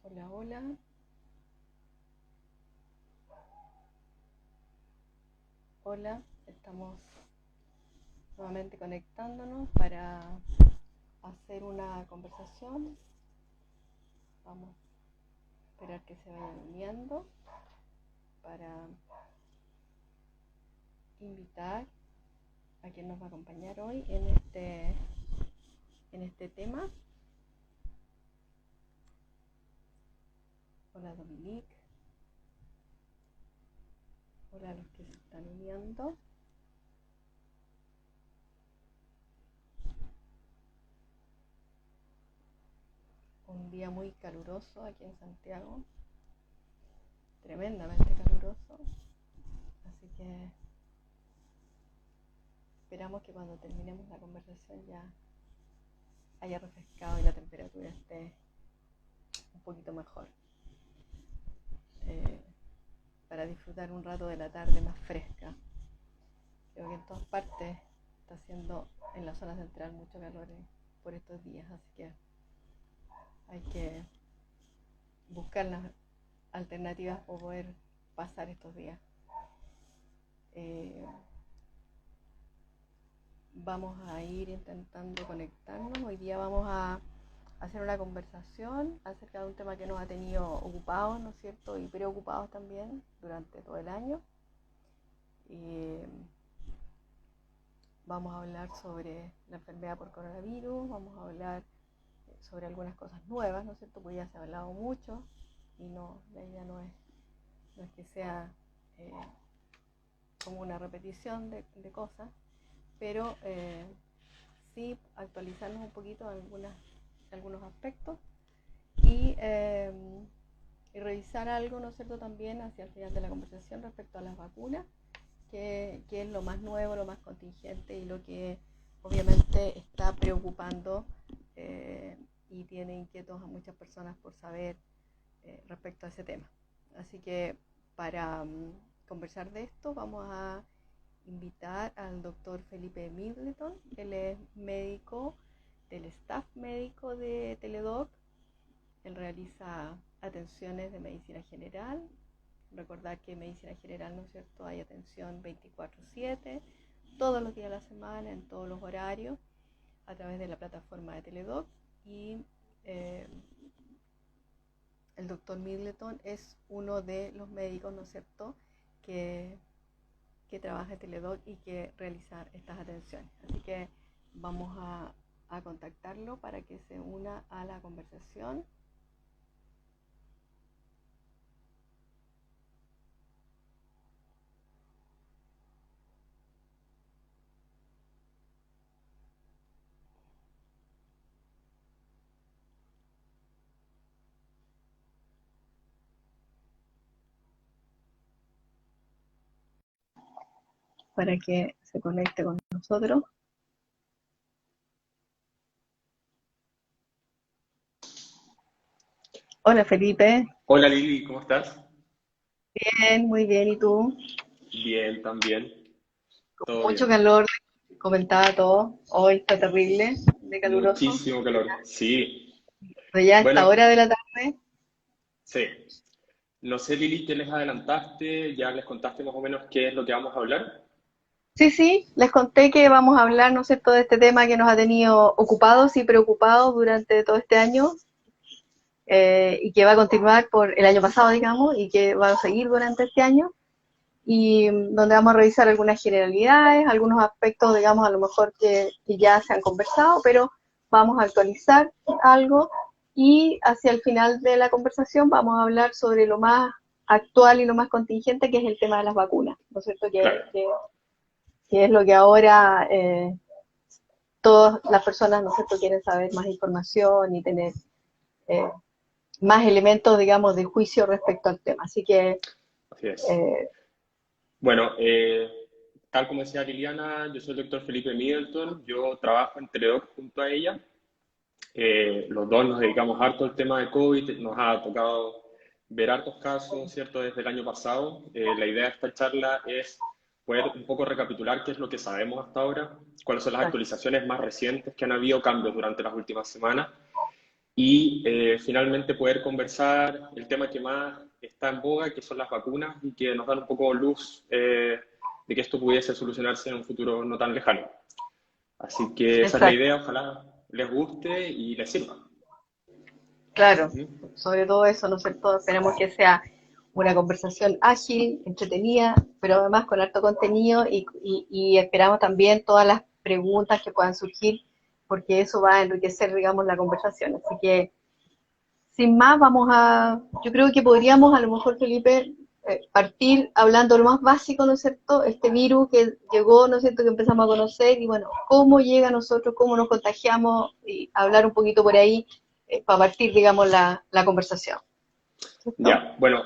Hola, hola. Hola, estamos nuevamente conectándonos para hacer una conversación. Vamos a esperar que se vayan uniendo para invitar a quien nos va a acompañar hoy en este tema. Hola, Dominique. Hola a los que se están uniendo. Un día muy caluroso aquí en Santiago, tremendamente caluroso, así que esperamos que cuando terminemos la conversación ya haya refrescado y la temperatura esté un poquito mejor, eh, para disfrutar un rato de la tarde más fresca. Creo que en todas partes está haciendo en la zona central mucho calor por estos días, así que hay que buscar las alternativas para poder pasar estos días. Eh, Vamos a ir intentando conectarnos. Hoy día vamos a hacer una conversación acerca de un tema que nos ha tenido ocupados, ¿no es cierto? Y preocupados también durante todo el año. Vamos a hablar sobre la enfermedad por coronavirus, vamos a hablar sobre algunas cosas nuevas, ¿no es cierto? Pues ya se ha hablado mucho y no, la idea no es que sea eh, como una repetición de cosas, pero sí actualizarnos un poquito en algunos aspectos y, eh, y revisar algo, ¿no es cierto?, también hacia el final de la conversación respecto a las vacunas, que es lo más nuevo, lo más contingente y lo que obviamente está preocupando, y tiene inquietos a muchas personas por saber respecto a ese tema. Así que para conversar de esto vamos a invitar al doctor Felipe Middleton. Él es médico del staff médico de Teledoc. Él realiza atenciones de medicina general. Recordar que en medicina general, ¿no es cierto?, hay atención 24/7, todos los días de la semana, en todos los horarios, a través de la plataforma de Teledoc. Y eh, el doctor Middleton es uno de los médicos, ¿no es cierto?, que trabaja en Teledoc y que realiza estas atenciones. Así que vamos a contactarlo para que se una a la conversación. Para que se conecte con nosotros. Hola Felipe. Hola Lili, ¿cómo estás? Bien, muy bien. ¿Y tú? Bien, también, todo Mucho bien. calor, comentaba todo. Hoy está terrible, de caluroso. Muchísimo calor, sí. Pero ya a esta Bueno, hora de la tarde. sí. No sé Lili, ¿qué les adelantaste? ¿Ya les contaste más o menos qué es lo que vamos a hablar? Sí, sí, les conté que vamos a hablar, ¿no es cierto?, de este tema que nos ha tenido ocupados y preocupados durante todo este año, y que va a continuar por el año pasado, digamos, y que va a seguir durante este año, y donde vamos a revisar algunas generalidades, algunos aspectos, digamos, a lo mejor que ya se han conversado, pero vamos a actualizar algo y hacia el final de la conversación vamos a hablar sobre lo más actual y lo más contingente, que es el tema de las vacunas, ¿no es cierto?, Claro, que es lo que ahora todas las personas, ¿no es cierto?, quieren saber más información y tener eh, más elementos, digamos, de juicio respecto al tema. Así que, así es. eh, Bueno, tal como decía Liliana, yo soy el doctor Felipe Middleton, yo trabajo en Teledoc junto a ella. Los dos nos dedicamos harto al tema de COVID, nos ha tocado ver hartos casos, ¿cierto?, desde el año pasado. La idea de esta charla es poder un poco recapitular qué es lo que sabemos hasta ahora, cuáles son las claro, actualizaciones más recientes que han habido cambios durante las últimas semanas y finalmente poder conversar el tema que más está en boga, que son las vacunas, y que nos dan un poco luz de que esto pudiese solucionarse en un futuro no tan lejano. Así que esa es la idea, Exacto, ojalá les guste y les sirva. claro, ¿Mm? sobre todo eso, ¿no es cierto? Esperemos que sea una conversación ágil, entretenida, pero además con alto contenido y esperamos también todas las preguntas que puedan surgir, porque eso va a enriquecer, digamos, la conversación. Así que, sin más, yo creo que podríamos a lo mejor, Felipe, partir hablando lo más básico, ¿no es cierto? Este virus que llegó, ¿no es cierto?, que empezamos a conocer y bueno, cómo llega a nosotros, cómo nos contagiamos y hablar un poquito por ahí para partir, digamos, la conversación, ¿cierto? Ya, bueno,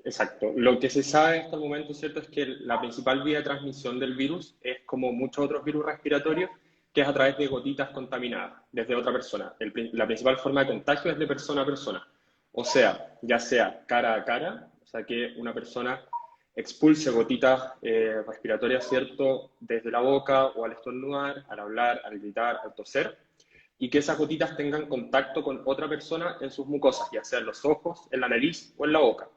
exacto. Lo que se sabe hasta el momento, ¿cierto?, es que la principal vía de transmisión del virus es como muchos otros virus respiratorios, que es a través de gotitas contaminadas desde otra persona. La principal forma de contagio es de persona a persona. O sea, ya sea cara a cara, o sea, que una persona expulse gotitas respiratorias, ¿cierto?, desde la boca o al estornudar, al hablar, al gritar, al toser, y que esas gotitas tengan contacto con otra persona en sus mucosas, ya sea en los ojos, en la nariz o en la boca.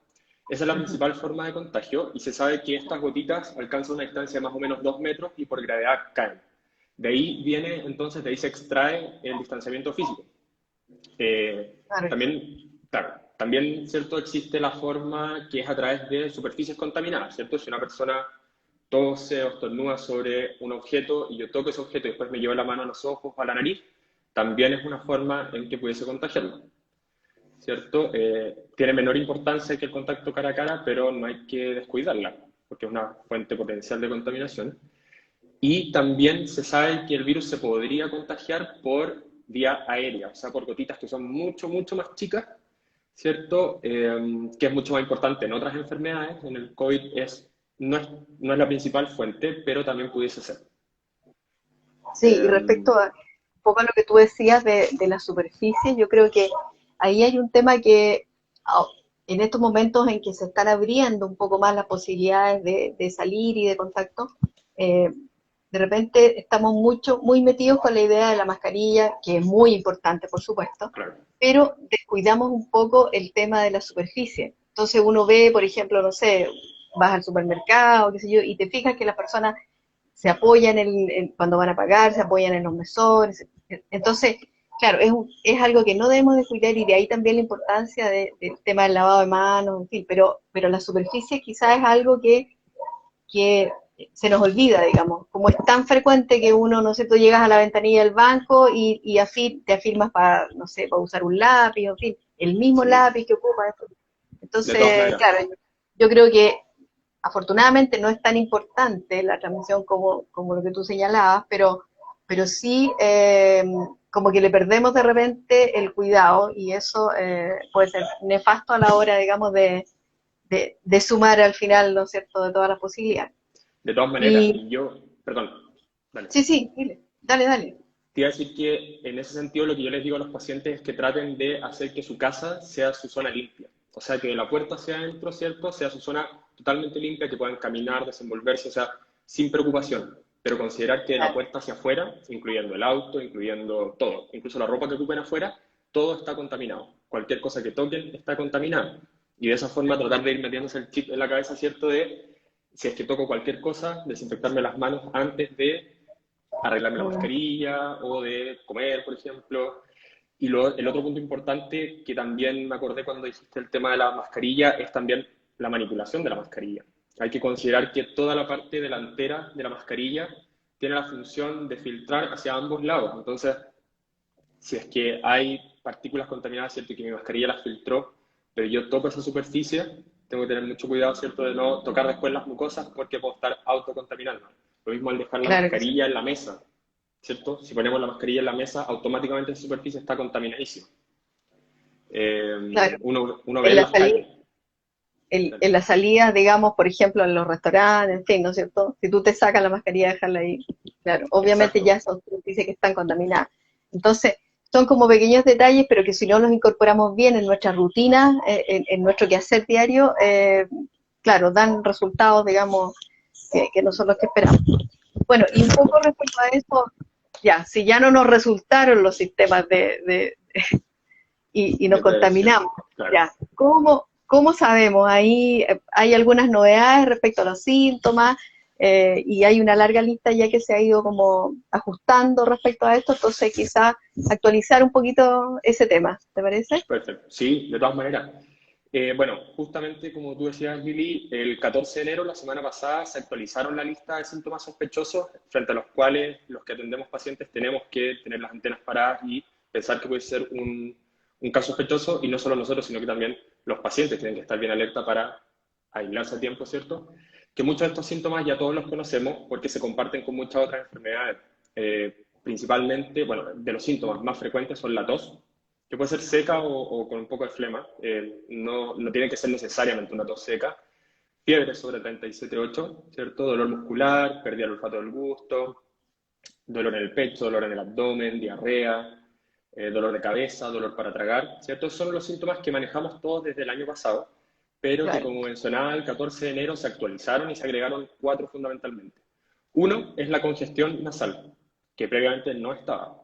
Esa es la Ujú. principal forma de contagio y se sabe que estas gotitas alcanzan una distancia de más o menos 2 metros y por gravedad caen. De ahí viene, entonces, de ahí se extrae el distanciamiento físico. Claro, También, ¿cierto?, existe la forma que es a través de superficies contaminadas, ¿cierto? Si una persona tose o estornuda sobre un objeto y yo toco ese objeto y después me llevo la mano a los ojos o a la nariz, también es una forma en que pudiese contagiarlo, ¿cierto? Tiene menor importancia que el contacto cara a cara, pero no hay que descuidarla, porque es una fuente potencial de contaminación. Y también se sabe que el virus se podría contagiar por vía aérea, o sea, por gotitas que son mucho, mucho más chicas, ¿cierto? Que es mucho más importante en otras enfermedades. En el COVID no es la principal fuente, pero también pudiese ser. sí, y respecto a un poco a lo que tú decías de la superficie, yo creo que ahí hay un tema que en estos momentos en que se están abriendo un poco más las posibilidades de salir y de contacto, eh, de repente estamos muy metidos con la idea de la mascarilla, que es muy importante, por supuesto, Claro. pero descuidamos un poco el tema de la superficie. Entonces uno ve, por ejemplo, no sé, vas al supermercado, qué sé yo, y te fijas que las personas se apoyan cuando van a pagar, se apoyan en los mesores. Entonces, claro, es algo que no debemos descuidar y de ahí también la importancia del tema del lavado de manos, en fin, pero la superficie quizás es algo que se nos olvida, digamos, como es tan frecuente que uno, no sé, tú llegas a la ventanilla del banco y te afirmas para, no sé, para usar un lápiz, en fin, el mismo Sí, lápiz que ocupas. de todas Entonces, maneras. claro, yo creo que afortunadamente no es tan importante la transmisión como lo que tú señalabas, pero sí como que le perdemos de repente el cuidado y eso puede ser nefasto a la hora, digamos, de sumar al final, ¿no es cierto?, de todas las posibilidades. De todas maneras, Y perdón, dale. sí, sí, dile, dale, dale. Te iba a decir que en ese sentido lo que yo les digo a los pacientes es que traten de hacer que su casa sea su zona limpia. O sea, que de la puerta hacia adentro, ¿cierto?, sea su zona totalmente limpia, que puedan caminar, desenvolverse, o sea, sin preocupación. Pero considerar que de la Claro, puerta hacia afuera, incluyendo el auto, incluyendo todo, incluso la ropa que ocupen afuera, todo está contaminado. Cualquier cosa que toquen está contaminada. Y de esa forma tratar de ir metiéndose el chip en la cabeza, ¿cierto?, de si es que toco cualquier cosa, desinfectarme las manos antes de arreglarme la mm, mascarilla o de comer, por ejemplo. Y el otro punto importante que también me acordé cuando dijiste el tema de la mascarilla es también la manipulación de la mascarilla. Hay que considerar que toda la parte delantera de la mascarilla tiene la función de filtrar hacia ambos lados. Entonces, si es que hay partículas contaminadas, ¿cierto?, y que mi mascarilla las filtró, pero yo toco esa superficie, tengo que tener mucho cuidado, ¿cierto?, de no tocar después las mucosas porque puedo estar autocontaminando. Lo mismo al dejar la claro que sí. mascarilla en la mesa, ¿cierto? Si ponemos la mascarilla en la mesa, automáticamente esa superficie está contaminadísima. Claro. Uno ve En en la las salida, calles. en las salidas, digamos, por ejemplo, en los restaurantes, en fin, ¿no es cierto? Si tú te sacas la mascarilla, dejarla ahí, claro, obviamente Exacto. ya son superficies que están contaminadas. Entonces, son como pequeños detalles, pero que si no los incorporamos bien en nuestra rutina, en nuestro quehacer diario, claro, dan resultados, digamos, que no son los que esperamos. Bueno, y un poco respecto a eso, ya, si ya no nos resultaron los sistemas y nos de prevención, contaminamos. claro. Ya, ¿cómo sabemos? Ahí hay algunas novedades respecto a los síntomas y hay una larga lista ya que se ha ido como ajustando respecto a esto, entonces quizá actualizar un poquito ese tema, ¿te parece? Perfecto. Sí, de todas maneras. Bueno, justamente como tú decías, Lili, el 14 de enero, la semana pasada, se actualizaron la lista de síntomas sospechosos frente a los cuales los que atendemos pacientes tenemos que tener las antenas paradas y pensar que puede ser un caso sospechoso, y no solo nosotros, sino que también los pacientes tienen que estar bien alerta para aislarse a tiempo, ¿cierto? Que muchos de estos síntomas ya todos los conocemos porque se comparten con muchas otras enfermedades. Principalmente, bueno, de los síntomas más frecuentes son la tos, que puede ser seca o con un poco de flema, no tiene que ser necesariamente una tos seca. Fiebre sobre 37,8, ¿cierto? Dolor muscular, pérdida del olfato del gusto, dolor en el pecho, dolor en el abdomen, diarrea, dolor de cabeza, dolor para tragar, ¿cierto? Son los síntomas que manejamos todos desde el año pasado, pero que, Claro. como mencionaba, el 14 de enero se actualizaron y se agregaron 4 fundamentalmente. Uno es la congestión nasal, que previamente no estaba.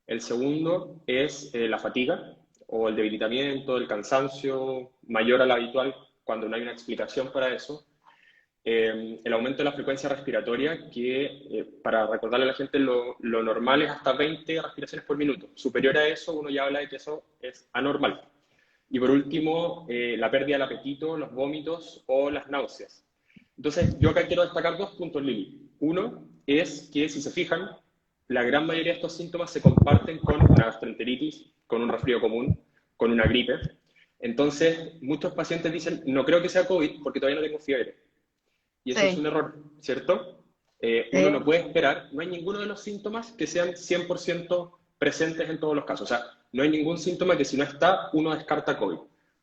El segundo es la fatiga o el debilitamiento, el cansancio mayor al habitual cuando no hay una explicación para eso. El aumento de la frecuencia respiratoria, que para recordarle a la gente, lo normal es hasta 20 respiraciones por minuto. Superior a eso, uno ya habla de que eso es anormal. Y por último, la pérdida del apetito, los vómitos o las náuseas. Entonces, yo acá quiero destacar 2 puntos, Lili. Uno es que, si se fijan, la gran mayoría de estos síntomas se comparten con una gastroenteritis, con un resfrío común, con una gripe. Entonces, muchos pacientes dicen, no creo que sea COVID porque todavía no tengo fiebre. Y eso es Sí, un error, ¿cierto? Uno sí. no puede esperar, no hay ninguno de los síntomas que sean 100% presentes en todos los casos. O sea, no hay ningún síntoma que, si no está, uno descarta COVID.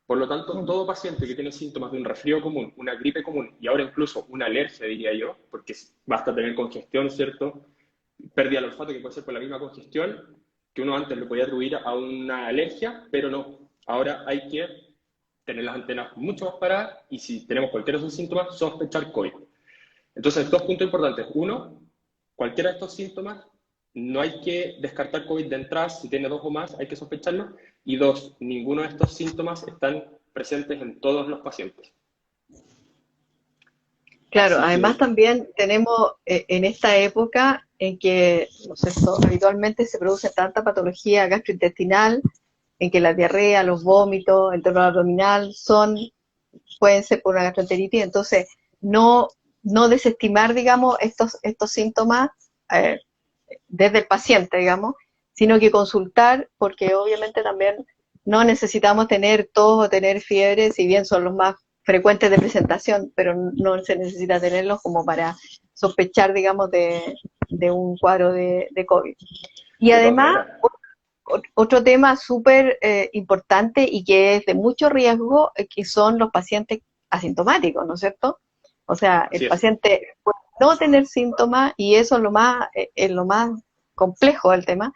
Por lo tanto, Mm. todo paciente que tiene síntomas de un resfrío común, una gripe común y ahora incluso una alergia, diría yo, porque basta tener congestión, ¿cierto? Pérdida del olfato, que puede ser por la misma congestión, que uno antes lo podía atribuir a una alergia, pero no. Ahora hay que tener las antenas mucho más paradas y, si tenemos cualquiera de esos síntomas, sospechar COVID. Entonces, 2 puntos importantes. Uno, cualquiera de estos síntomas, no hay que descartar COVID de entrada. Si tiene 2 o más, hay que sospecharlo. Y 2, ninguno de estos síntomas están presentes en todos los pacientes. Claro, Así además que, también tenemos en esta época en que, no sé, habitualmente se produce tanta patología gastrointestinal, en que la diarrea, los vómitos, el dolor abdominal pueden ser por una gastroenteritis, entonces no, no desestimar, digamos, estos síntomas eh, desde el paciente, digamos, sino que consultar, porque obviamente también no necesitamos tener tos o tener fiebre, si bien son los más frecuentes de presentación, pero no se necesita tenerlos como para sospechar, digamos, de un cuadro de COVID. Y de todas además, maneras, otro tema súper importante y que es de mucho riesgo, que son los pacientes asintomáticos, ¿no es cierto? O sea, el así es. paciente puede no tener síntomas y eso es lo más complejo del tema.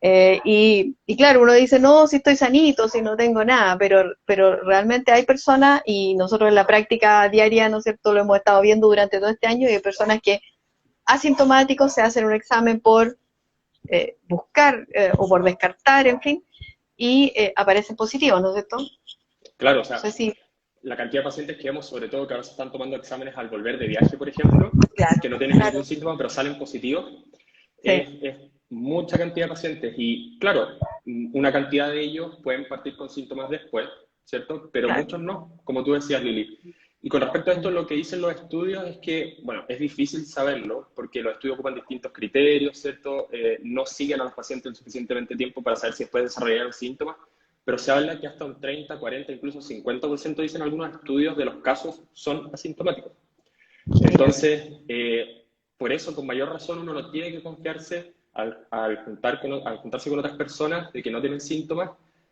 Y claro, uno dice, no, si estoy sanito, si no tengo nada, pero realmente hay personas, y nosotros en la práctica diaria, ¿no es cierto?, lo hemos estado viendo durante todo este año, y hay personas que asintomáticos se hacen un examen por buscar o por descartar, en fin, y aparecen positivos, ¿no es cierto? Claro, o No sé sea, si, la cantidad de pacientes que vemos, sobre todo que ahora se están tomando exámenes al volver de viaje, por ejemplo, claro, que no tienen ningún claro, síntoma pero salen positivos, sí, es mucha cantidad de pacientes. Y claro, una cantidad de ellos pueden partir con síntomas después, ¿cierto? Pero claro. muchos no, como tú decías, Lili. Y con respecto a esto, lo que dicen los estudios es que, bueno, es difícil saberlo porque los estudios ocupan distintos criterios, ¿cierto? No siguen a los pacientes lo suficientemente tiempo para saber si después desarrollar síntomas, pero se habla que hasta un 30, 40, incluso 50%, dicen algunos estudios, de los casos son asintomáticos. Mira, Entonces, por eso, con mayor razón, uno no tiene que confiarse al juntarse con otras personas de que no tienen síntomas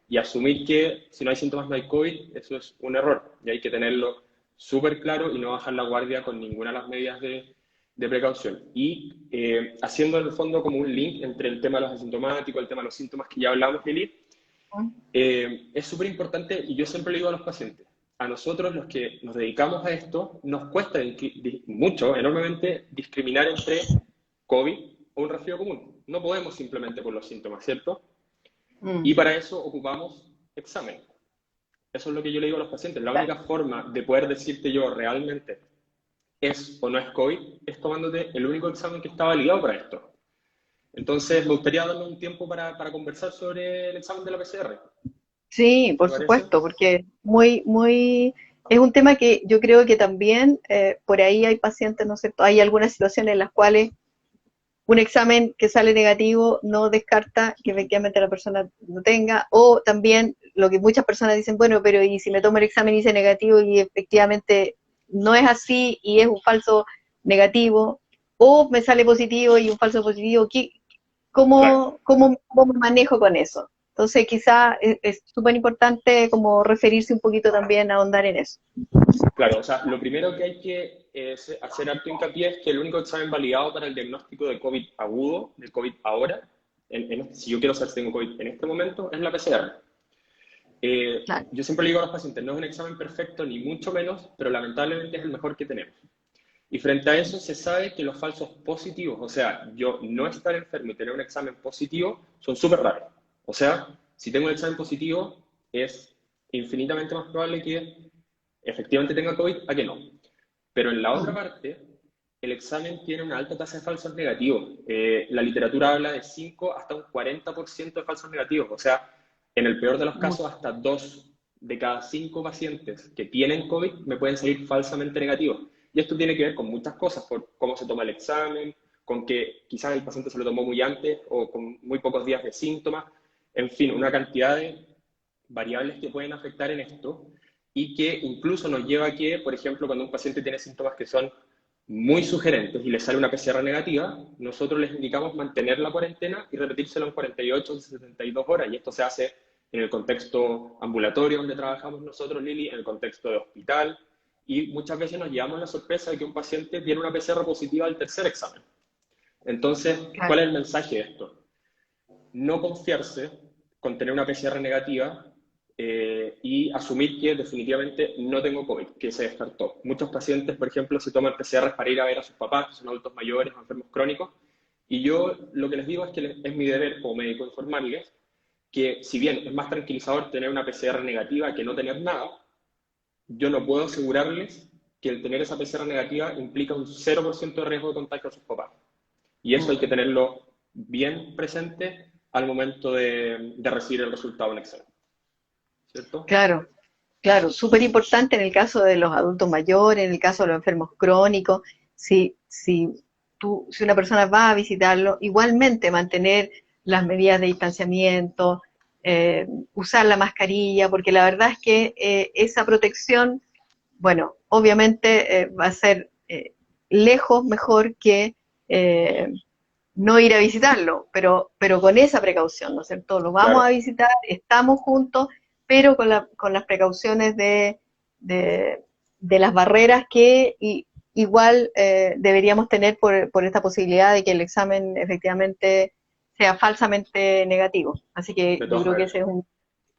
y asumir que si no hay síntomas no hay COVID. Eso es un error y hay que tenerlo súper claro y no bajar la guardia con ninguna de las medidas de precaución. Y haciendo en el fondo como un link entre el tema de los asintomáticos, el tema de los síntomas que ya hablamos, Lili, es súper importante, y yo siempre le digo a los pacientes, a nosotros los que nos dedicamos a esto, nos cuesta mucho, enormemente, discriminar entre COVID o un resfrío común. No podemos simplemente por los síntomas, ¿cierto? mm, Y para eso ocupamos examen. Eso es lo que yo le digo a los pacientes. La Claro. única forma de poder decirte yo realmente es o no es COVID es tomándote el único examen que está validado para esto. Entonces, me gustaría darle un tiempo para conversar sobre el examen de la PCR. Sí, ¿Te por parece? supuesto, porque es un tema que yo creo que también por ahí hay pacientes, ¿no es cierto? Hay algunas situaciones en las cuales un examen que sale negativo no descarta que efectivamente la persona lo tenga, o también lo que muchas personas dicen, bueno, pero ¿y si me tomo el examen y dice negativo y efectivamente no es así y es un falso negativo? O me sale positivo y un falso positivo, Claro, cómo me manejo con eso? Entonces quizá es súper importante como referirse un poquito también a ahondar en eso. claro. O sea, lo primero que hay que hacer harto hincapié es que el único examen validado para el diagnóstico de COVID agudo, de COVID ahora, si yo quiero saber si tengo COVID en este momento, es la PCR. Claro. Yo siempre le digo a los pacientes, no es un examen perfecto ni mucho menos, pero lamentablemente es el mejor que tenemos. Y frente a eso se sabe que los falsos positivos, o sea, yo no estar enfermo y tener un examen positivo, son súper raros. O sea, si tengo un examen positivo, es infinitamente más probable que efectivamente tenga COVID a que no. Pero en la otra Mm. parte, el examen tiene una alta tasa de falsos negativos. La literatura habla de 5 hasta un 40% de falsos negativos. O sea, en el peor de los casos, hasta 2 de cada 5 pacientes que tienen COVID me pueden salir falsamente negativos. Y esto tiene que ver con muchas cosas, por cómo se toma el examen, con que quizás el paciente se lo tomó muy antes o con muy pocos días de síntomas. En fin, una cantidad de variables que pueden afectar en esto y que incluso nos lleva a que, por ejemplo, cuando un paciente tiene síntomas que son muy sugerentes y le sale una PCR negativa, nosotros les indicamos mantener la cuarentena y repetírselo en 48 o 72 horas. Y esto se hace en el contexto ambulatorio donde trabajamos nosotros, Lili, en el contexto de hospital. Y muchas veces nos llevamos la sorpresa de que un paciente tiene una PCR positiva al tercer examen. Entonces, Claro. ¿cuál es el mensaje de esto? No confiarse con tener una PCR negativa y asumir que definitivamente no tengo COVID, que se descartó. Muchos pacientes, por ejemplo, se toman PCR para ir a ver a sus papás, que son adultos mayores o enfermos crónicos, y yo lo que les digo es que es mi deber como médico informarles que si bien es más tranquilizador tener una PCR negativa que no tener nada, yo no puedo asegurarles que el tener esa PCR negativa implica un 0% de riesgo de contagio a sus papás. Y eso hay que Mm. tenerlo bien presente al momento de recibir el resultado en Excel, ¿cierto? Claro, claro, súper importante en el caso de los adultos mayores, en el caso de los enfermos crónicos, si una persona va a visitarlo, igualmente mantener las medidas de distanciamiento, usar la mascarilla, porque la verdad es que esa protección, bueno, obviamente va a ser lejos mejor que eh, no ir a visitarlo, pero con esa precaución, ¿no es cierto? Lo vamos a Claro, visitar, estamos juntos, pero con las precauciones de, de las barreras que igual deberíamos tener por esta posibilidad de que el examen efectivamente sea falsamente negativo. Así que de yo todas creo que maneras.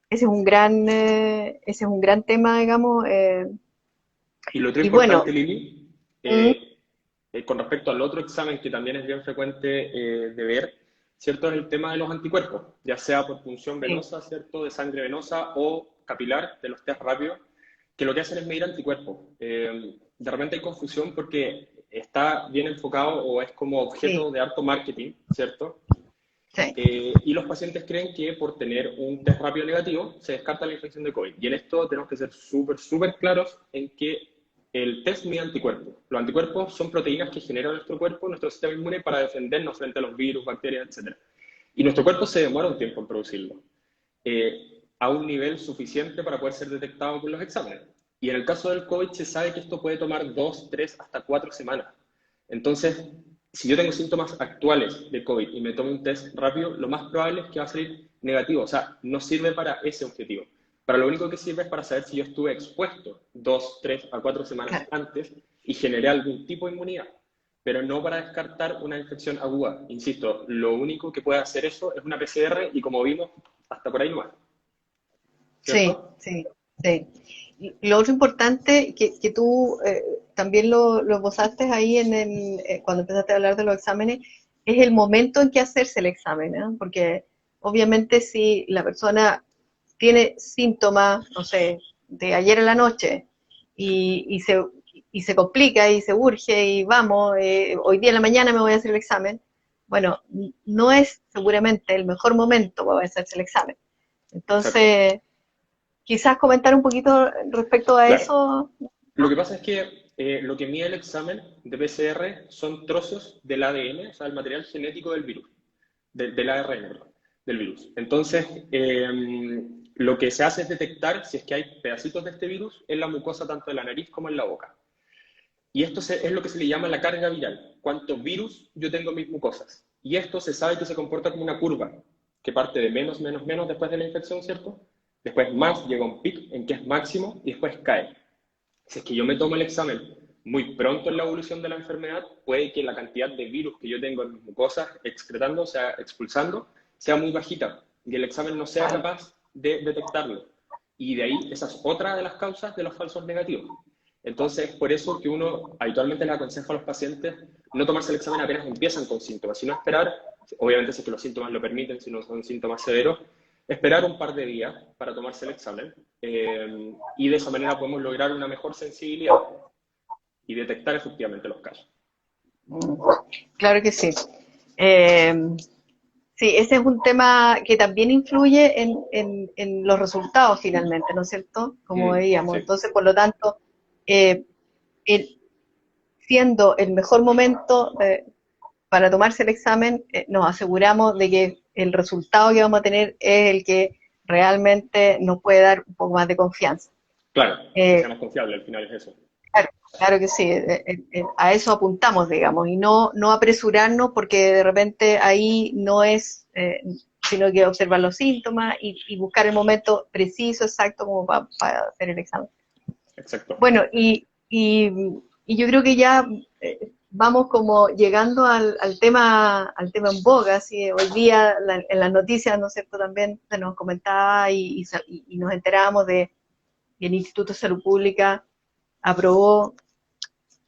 ese es un gran tema, digamos, Y lo otro y bueno, importante, Lili, mm, con respecto al otro examen que también es bien frecuente de ver, ¿cierto? Es el tema de los anticuerpos, ya sea por punción sí, venosa, ¿cierto? De sangre venosa o capilar, de los test rápidos, que lo que hacen es medir anticuerpos. De repente hay confusión porque está bien enfocado o es como sí, objeto de harto marketing, ¿cierto? sí, Y los pacientes creen que por tener un test rápido negativo se descarta la infección de COVID. Y en esto tenemos que ser súper, súper claros en que el test mide anticuerpos. Los anticuerpos son proteínas que genera nuestro cuerpo, nuestro sistema inmune, para defendernos frente a los virus, bacterias, etc. Y nuestro cuerpo se demora un tiempo en producirlo, a un nivel suficiente para poder ser detectado con los exámenes. Y en el caso del COVID se sabe que esto puede tomar 2, 3, hasta 4 semanas. Entonces, si yo tengo síntomas actuales de COVID y me tomo un test rápido, lo más probable es que va a salir negativo. O sea, no sirve para ese objetivo. Para lo único que sirve es para saber si yo estuve expuesto 2, 3 a 4 semanas claro. antes y generé algún tipo de inmunidad, pero no para descartar una infección aguda. Insisto, lo único que puede hacer eso es una PCR y como vimos, hasta por ahí no más, Sí, ¿cierto? sí, sí. Y lo otro importante que tú también lo esbozaste ahí cuando empezaste a hablar de los exámenes, es el momento en que hacerse el examen, ¿eh? Porque obviamente si la persona tiene síntomas, no sé, de ayer en la noche y se complica y se urge y vamos, hoy día en la mañana me voy a hacer el examen, bueno, no es seguramente el mejor momento para hacerse el examen. Exacto. Entonces, quizás comentar un poquito respecto a Claro. eso. Lo que pasa es que lo que mide el examen de PCR son trozos del ADN, o sea, el material genético del virus, del ARN, perdón, del virus. Entonces, lo que se hace es detectar si es que hay pedacitos de este virus en la mucosa tanto de la nariz como en la boca. Y esto es lo que se le llama la carga viral, cuánto virus yo tengo en mis mucosas. Y esto se sabe que se comporta como una curva, que parte de menos, menos, menos después de la infección, ¿cierto? Después más, llega a un pic en que es máximo y después cae. Si es que yo me tomo el examen muy pronto en la evolución de la enfermedad, puede que la cantidad de virus que yo tengo en mis mucosas excretando, o sea, expulsando, sea muy bajita y el examen no sea capaz de detectarlo. Y de ahí, esa es otra de las causas de los falsos negativos. Entonces, por eso que uno habitualmente le aconseja a los pacientes no tomarse el examen apenas empiezan con síntomas, sino esperar, obviamente si es que los síntomas lo permiten, si no son síntomas severos, esperar un par de días para tomarse el examen y de esa manera podemos lograr una mejor sensibilidad y detectar efectivamente los casos. Claro que sí. Eh, sí, ese es un tema que también influye en los resultados finalmente, ¿no es cierto? Como veíamos. Sí, Entonces, por lo tanto, eh, el- siendo el mejor momento para tomarse el examen, nos aseguramos de que el resultado que vamos a tener es el que realmente nos puede dar un poco más de confianza. claro, que sea Eh, más confiable, al final es eso. claro, claro que sí, a eso apuntamos, digamos, y no apresurarnos porque de repente ahí no es, sino que observar los síntomas y buscar el momento preciso, exacto, como para hacer el examen. Exacto. Bueno, y yo creo que ya vamos como llegando al tema en boga, ¿sí? Hoy día en las noticias, ¿no es cierto?, también se nos comentaba y nos enterábamos de que el Instituto de Salud Pública aprobó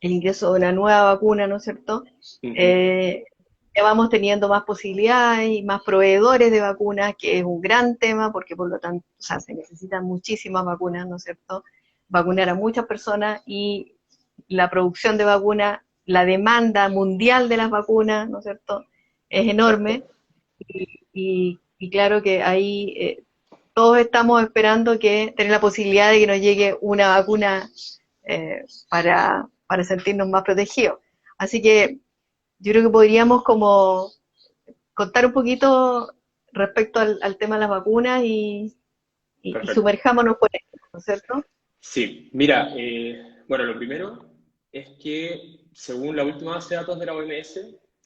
el ingreso de una nueva vacuna, ¿no es cierto? Uh -huh. Eh, ya vamos teniendo más posibilidades y más proveedores de vacunas, que es un gran tema, porque por lo tanto, o sea, se necesitan muchísimas vacunas, ¿no es cierto? Vacunar a muchas personas y la producción de vacunas, la demanda mundial de las vacunas, ¿no es cierto? Es enorme Exacto. y claro que ahí todos estamos esperando que tener la posibilidad de que nos llegue una vacuna para sentirnos más protegidos. Así que yo creo que podríamos como contar un poquito respecto al tema de las vacunas y Perfecto. sumerjámonos por esto, ¿no es cierto? Sí, mira, bueno, lo primero es que según la última base de datos de la OMS,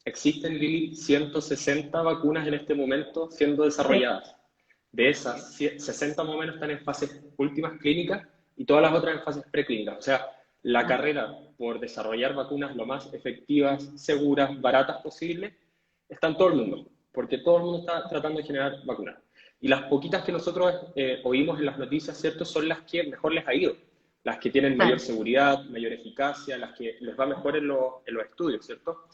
existen, Lili, 160 vacunas en este momento siendo Sí, desarrolladas. De esas, 60 más o menos están en fases últimas clínicas y todas las otras en fases preclínicas. O sea, la ah, carrera por desarrollar vacunas lo más efectivas, seguras, baratas posible, está en todo el mundo, porque todo el mundo está tratando de generar vacunas. Y las poquitas que nosotros oímos en las noticias, ¿cierto? Son las que mejor les ha ido, las que tienen mayor claro. seguridad, mayor eficacia, las que les va mejor en los estudios, ¿cierto?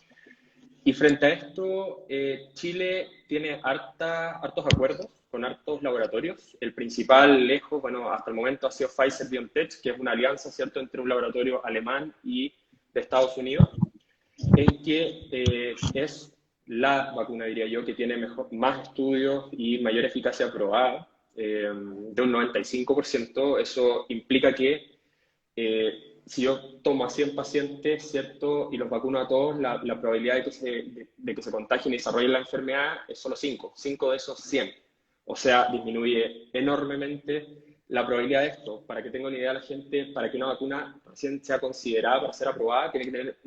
Y frente a esto, Chile tiene hartos acuerdos con hartos laboratorios. El principal, lejos, bueno, hasta el momento ha sido Pfizer-BioNTech, que es una alianza, ¿cierto?, entre un laboratorio alemán y de Estados Unidos, en que es la vacuna, diría yo, que tiene más estudios y mayor eficacia probada, de un 95%. Eso implica que si yo tomo a 100 pacientes, ¿cierto? Y los vacuno a todos, la probabilidad de que se contagien y desarrollen la enfermedad es solo 5 de esos 100. O sea, disminuye enormemente la probabilidad de esto. Para que tenga una idea la gente, para que una vacuna recién sea considerada para ser aprobada, tiene que tener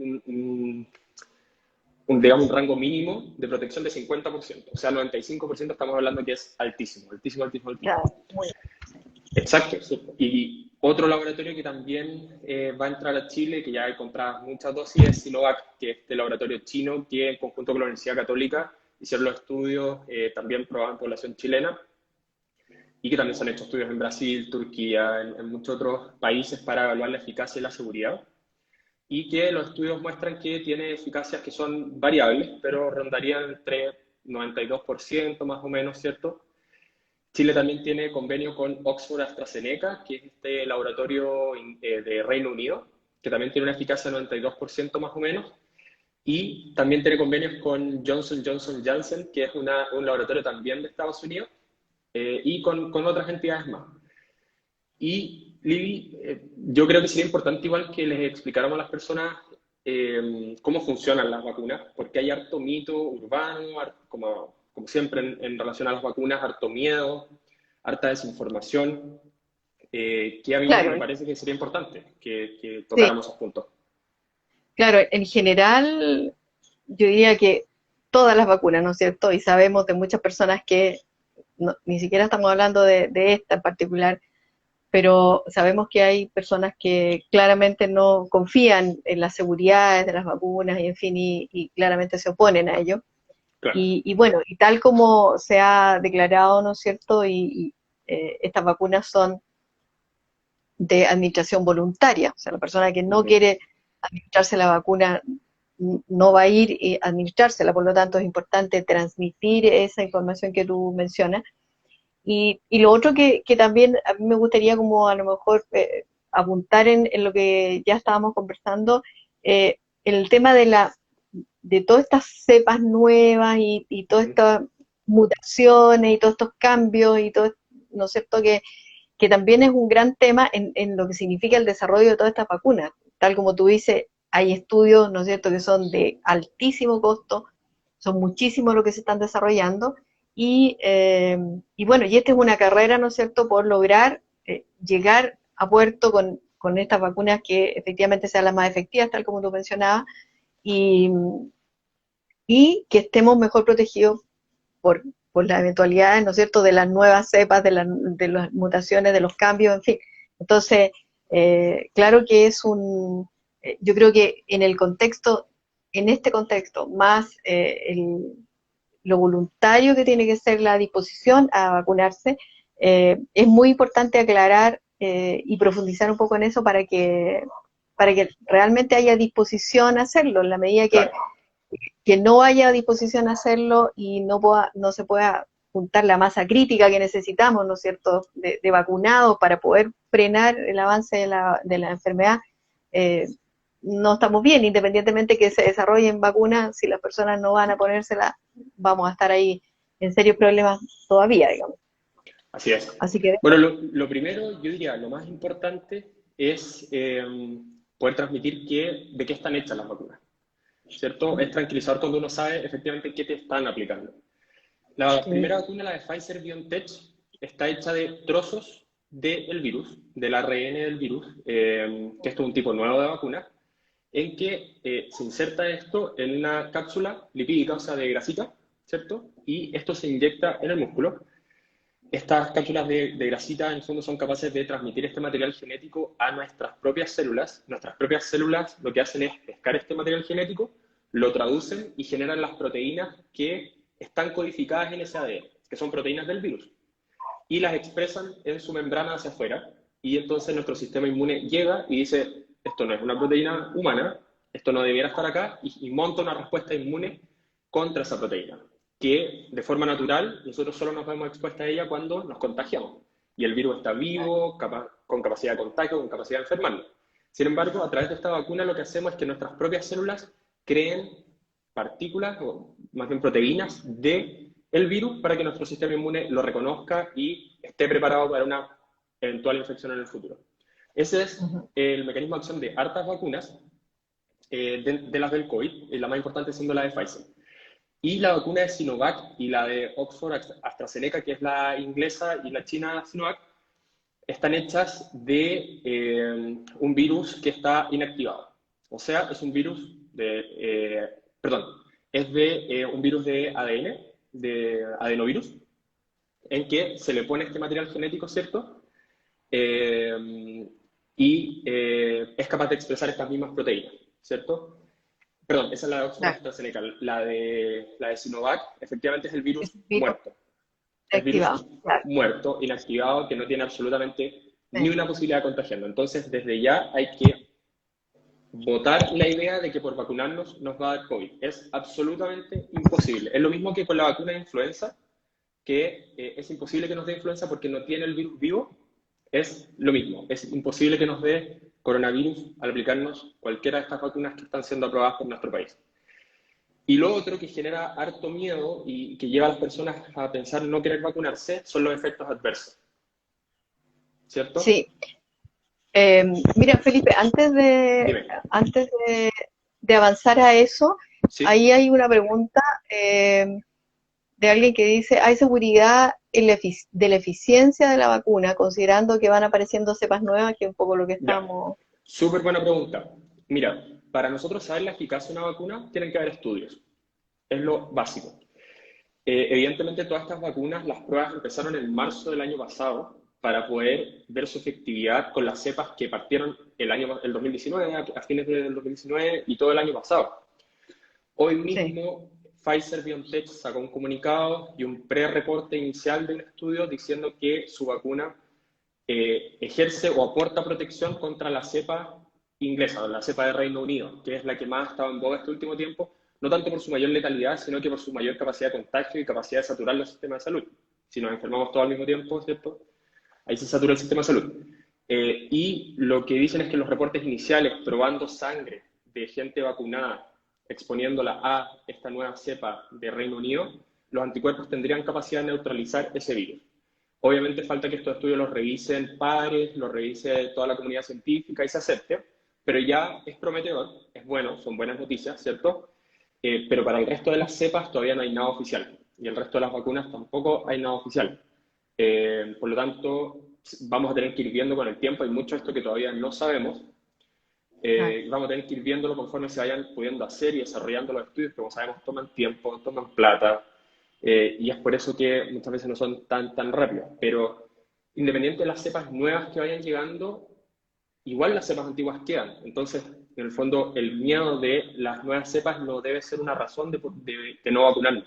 digamos, un rango mínimo de protección de 50%. O sea, 95% estamos hablando que es altísimo, altísimo, altísimo, altísimo. Claro, muy Exacto, sí. Y otro laboratorio que también va a entrar a Chile, que ya hay compradas muchas dosis, es Sinovac, que es este laboratorio chino que en conjunto con la Universidad Católica hicieron los estudios, también probaban población chilena, y que también se han hecho estudios en Brasil, Turquía, en muchos otros países para evaluar la eficacia y la seguridad, y que los estudios muestran que tiene eficacias que son variables, pero rondarían entre 92% más o menos, ¿cierto? Chile también tiene convenio con Oxford AstraZeneca, que es este laboratorio de Reino Unido, que también tiene una eficacia del 92% más o menos. Y también tiene convenios con Johnson Janssen, que es un laboratorio también de Estados Unidos, y con otras entidades más. Y Lili, yo creo que sería importante igual que les explicáramos a las personas cómo funcionan las vacunas, porque hay harto mito urbano, como siempre en relación a las vacunas, harto miedo, harta desinformación, que a mí me Claro, parece que sería importante que sí, tocáramos esos puntos. claro, en general yo diría que todas las vacunas, ¿no es cierto? Y sabemos de muchas personas que ni siquiera estamos hablando de esta en particular, pero sabemos que hay personas que claramente no confían en las seguridades de las vacunas y en fin, y claramente se oponen a ello. Claro. Y bueno, y tal como se ha declarado, ¿no es cierto? Estas vacunas son de administración voluntaria, o sea, la persona que no Ujú. quiere administrarse la vacuna no va a ir a administrársela, por lo tanto es importante transmitir esa información que tú mencionas. Y lo otro que también a mí me gustaría como a lo mejor apuntar en lo que ya estábamos conversando, el tema de todas estas cepas nuevas y todas Ujú. estas mutaciones y todos estos cambios y todo, ¿no es cierto? Que también es un gran tema en lo que significa el desarrollo de todas estas vacunas. Tal como tú dices, hay estudios, ¿no es cierto?, que son de altísimo costo, son muchísimos los que se están desarrollando, y bueno, y esta es una carrera, ¿no es cierto?, por lograr llegar a puerto con estas vacunas que efectivamente sean las más efectivas, tal como tú mencionabas, y, y que estemos mejor protegidos por las eventualidades, ¿no es cierto?, de las nuevas cepas, de las mutaciones, de los cambios, en fin. Entonces, claro que yo creo que en este contexto, más lo voluntario que tiene que ser la disposición a vacunarse, es muy importante aclarar y profundizar un poco en eso para que realmente haya disposición a hacerlo, en la medida Claro. que no haya disposición a hacerlo y no se pueda juntar la masa crítica que necesitamos, ¿no es cierto?, de vacunados para poder frenar el avance de la enfermedad, eh, no estamos bien, independientemente que se desarrollen vacunas, si las personas no van a ponérsela, vamos a estar ahí en serios problemas todavía, digamos. Así es. Así que, Bueno, lo primero, yo diría, lo más importante es poder transmitir de qué están hechas las vacunas, ¿cierto? Es tranquilizador cuando uno sabe efectivamente qué te están aplicando. La sí, primera vacuna, la de Pfizer-BioNTech, está hecha de trozos del virus, del ARN del virus, que esto es un tipo nuevo de vacuna, en que se inserta esto en una cápsula lipídica, o sea, de grasita, ¿cierto? Y esto se inyecta en el músculo. Estas cápsulas de grasita en el fondo son capaces de transmitir este material genético a nuestras propias células. Nuestras propias células lo que hacen es pescar este material genético, lo traducen y generan las proteínas que están codificadas en ese ADN, que son proteínas del virus, y las expresan en su membrana hacia afuera. Y entonces nuestro sistema inmune llega y dice, esto no es una proteína humana, esto no debiera estar acá, y monta una respuesta inmune contra esa proteína, que de forma natural nosotros solo nos vemos expuestos a ella cuando nos contagiamos. Y el virus está vivo, con capacidad de contagio, con capacidad de enfermarnos. Sin embargo, a través de esta vacuna lo que hacemos es que nuestras propias células creen partículas, o más bien proteínas, de el virus para que nuestro sistema inmune lo reconozca y esté preparado para una eventual infección en el futuro. Ese es uh-huh, el mecanismo de acción de hartas vacunas, de las del COVID, la más importante siendo la de Pfizer. Y la vacuna de Sinovac y la de Oxford AstraZeneca, que es la inglesa, y la china Sinovac, están hechas de un virus que está inactivado. O sea, es un virus perdón, es de un virus de ADN, de adenovirus, en que se le pone este material genético, ¿cierto? Y es capaz de expresar estas mismas proteínas, ¿cierto? Perdón, esa es la de Oxford claro, AstraZeneca. La de Sinovac, efectivamente, es el es virus un virus muerto. Es activado, virus claro, muerto, inactivado, que no tiene absolutamente ni sí, una posibilidad de contagiarnos. Entonces, desde ya hay que votar la idea de que por vacunarnos nos va a dar COVID. Es absolutamente imposible. Es lo mismo que con la vacuna de influenza, que es imposible que nos dé influenza porque no tiene el virus vivo, es lo mismo. Es imposible que nos dé coronavirus al aplicarnos cualquiera de estas vacunas que están siendo aprobadas por nuestro país. Y lo otro que genera harto miedo y que lleva a las personas a pensar no querer vacunarse son los efectos adversos, ¿cierto? Sí. Mira, Felipe, Dime. de avanzar a eso, ¿Sí? ahí hay una pregunta de alguien que dice, ¿hay seguridad en de la eficiencia de la vacuna, considerando que van apareciendo cepas nuevas, que es un poco lo que Ya. estamos... Súper buena pregunta. Mira, para nosotros saber la eficacia de una vacuna, tienen que haber estudios. Es lo básico. Evidentemente, todas estas vacunas, las pruebas empezaron en marzo del año pasado para poder ver su efectividad con las cepas que partieron el 2019, a fines del 2019 y todo el año pasado. Hoy Sí, mismo, Pfizer-BioNTech sacó un comunicado y un pre-reporte inicial del estudio diciendo que su vacuna ejerce o aporta protección contra la cepa inglesa, la cepa de Reino Unido, que es la que más ha estado en boga este último tiempo, no tanto por su mayor letalidad, sino que por su mayor capacidad de contagio y capacidad de saturar los sistemas de salud. Si nos enfermamos todos al mismo tiempo, ¿cierto? Ahí se satura el sistema de salud. Y lo que dicen es que los reportes iniciales, probando sangre de gente vacunada, exponiéndola a esta nueva cepa de Reino Unido, los anticuerpos tendrían capacidad de neutralizar ese virus. Obviamente falta que estos estudios los revisen pares, los revise toda la comunidad científica y se acepte, pero ya es prometedor, es bueno, son buenas noticias, ¿cierto? Pero para el resto de las cepas todavía no hay nada oficial y el resto de las vacunas tampoco hay nada oficial. Por lo tanto, vamos a tener que ir viendo con el tiempo, hay mucho de esto que todavía no sabemos, claro. vamos a tener que ir viéndolo conforme se vayan pudiendo hacer y desarrollando los estudios, que como sabemos toman tiempo, toman plata, y es por eso que muchas veces no son tan rápidos. Pero independiente de las cepas nuevas que vayan llegando, igual las cepas antiguas quedan. Entonces, en el fondo, el miedo de las nuevas cepas no debe ser una razón de no vacunarnos,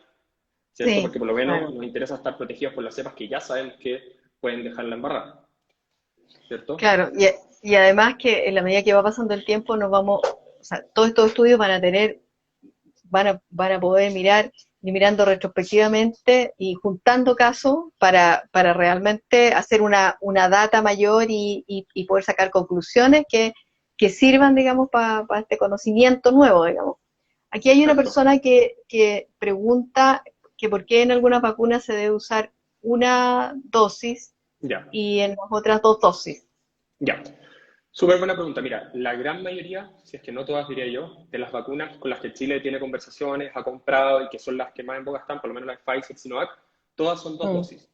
¿cierto? Sí, Porque por lo menos claro. nos interesa estar protegidos por las cepas que ya sabemos que pueden dejarla embarrada, ¿cierto? Claro, y además que en la medida que va pasando el tiempo nos vamos, o sea, todos estos estudios van a tener, van a poder mirar, ir mirando retrospectivamente y juntando casos para realmente hacer una data mayor y poder sacar conclusiones que sirvan, digamos, para este conocimiento nuevo, digamos. Aquí hay una Exacto. persona que pregunta que por qué en algunas vacunas se debe usar una dosis Ya, y en las otras dos dosis. ya. Súper buena pregunta. Mira, la gran mayoría, si es que no todas diría yo, de las vacunas con las que Chile tiene conversaciones, ha comprado y que son las que más en boga están, por lo menos la de Pfizer, Sinovac, todas son dos Mm, dosis.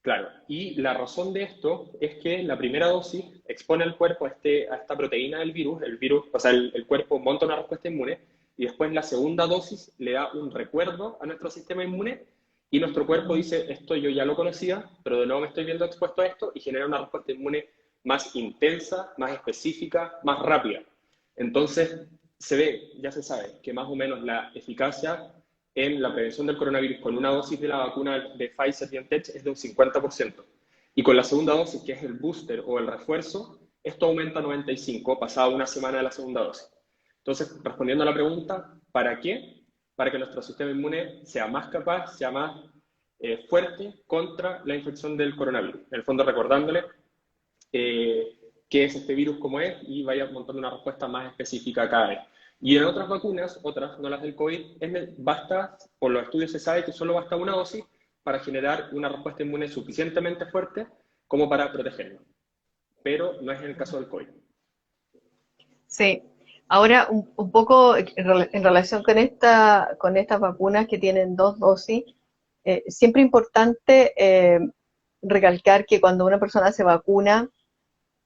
Claro, y la razón de esto es que la primera dosis expone al cuerpo a esta proteína del virus, o sea, el cuerpo monta una respuesta inmune, y después la segunda dosis le da un recuerdo a nuestro sistema inmune, y nuestro cuerpo mm. dice, esto yo ya lo conocía, pero de nuevo me estoy viendo expuesto a esto, y genera una respuesta inmune más intensa, más específica, más rápida. Entonces, se ve, ya se sabe, que más o menos la eficacia en la prevención del coronavirus con una dosis de la vacuna de Pfizer-BioNTech es de un 50%. Y con la segunda dosis, que es el booster o el refuerzo, esto aumenta a 95% pasada una semana de la segunda dosis. Entonces, respondiendo a la pregunta, ¿para qué? Para que nuestro sistema inmune sea más capaz, sea más fuerte contra la infección del coronavirus. En el fondo, recordándole qué es este virus, cómo es, y vaya montando una respuesta más específica cada vez. Y en otras vacunas, otras, no las del COVID, basta, por los estudios se sabe que solo basta una dosis para generar una respuesta inmune suficientemente fuerte como para protegernos. Pero no es en el caso del COVID. Sí. Ahora, un poco en relación con con estas vacunas que tienen dos dosis, siempre importante recalcar que cuando una persona se vacuna,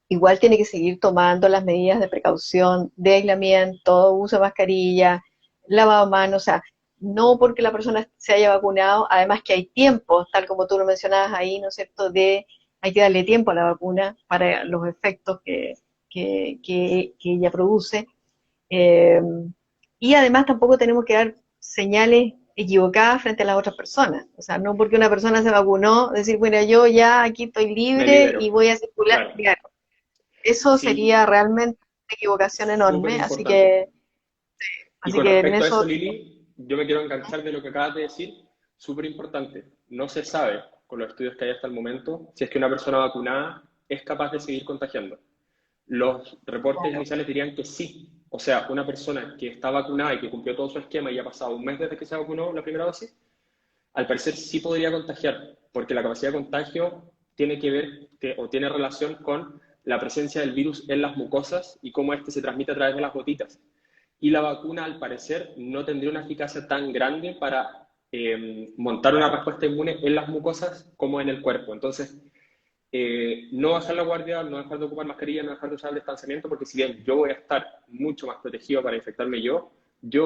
igual tiene que seguir tomando las medidas de precaución, de aislamiento, uso de mascarilla, lavado de manos, o sea, no porque la persona se haya vacunado, además que hay tiempo, tal como tú lo mencionabas ahí, ¿no es cierto?, hay que darle tiempo a la vacuna para los efectos que ella produce. Eh, y además tampoco tenemos que dar señales equivocadas frente a las otras personas. O sea, no porque una persona se vacunó, decir, bueno, yo ya aquí estoy Me libre libero. y voy a circular. Claro. Claro, eso sería Sí, realmente una equivocación súper enorme, importante. Y así con que en respecto a eso, eso, Lili, yo me quiero enganchar de lo que acabas de decir, súper importante, no se sabe con los estudios que hay hasta el momento si es que una persona vacunada es capaz de seguir contagiando. Los reportes Claro. iniciales dirían que sí. O sea, una persona que está vacunada y que cumplió todo su esquema y ha pasado un mes desde que se vacunó la primera dosis, al parecer sí podría contagiar, porque la capacidad de contagio tiene que ver o tiene relación con la presencia del virus en las mucosas y cómo este se transmite a través de las gotitas. Y la vacuna, al parecer, no tendría una eficacia tan grande para montar una respuesta inmune en las mucosas como en el cuerpo. Entonces, no bajar la guardia, no dejar de ocupar mascarilla, no dejar de usar el distanciamiento, porque si bien yo voy a estar mucho más protegido para infectarme yo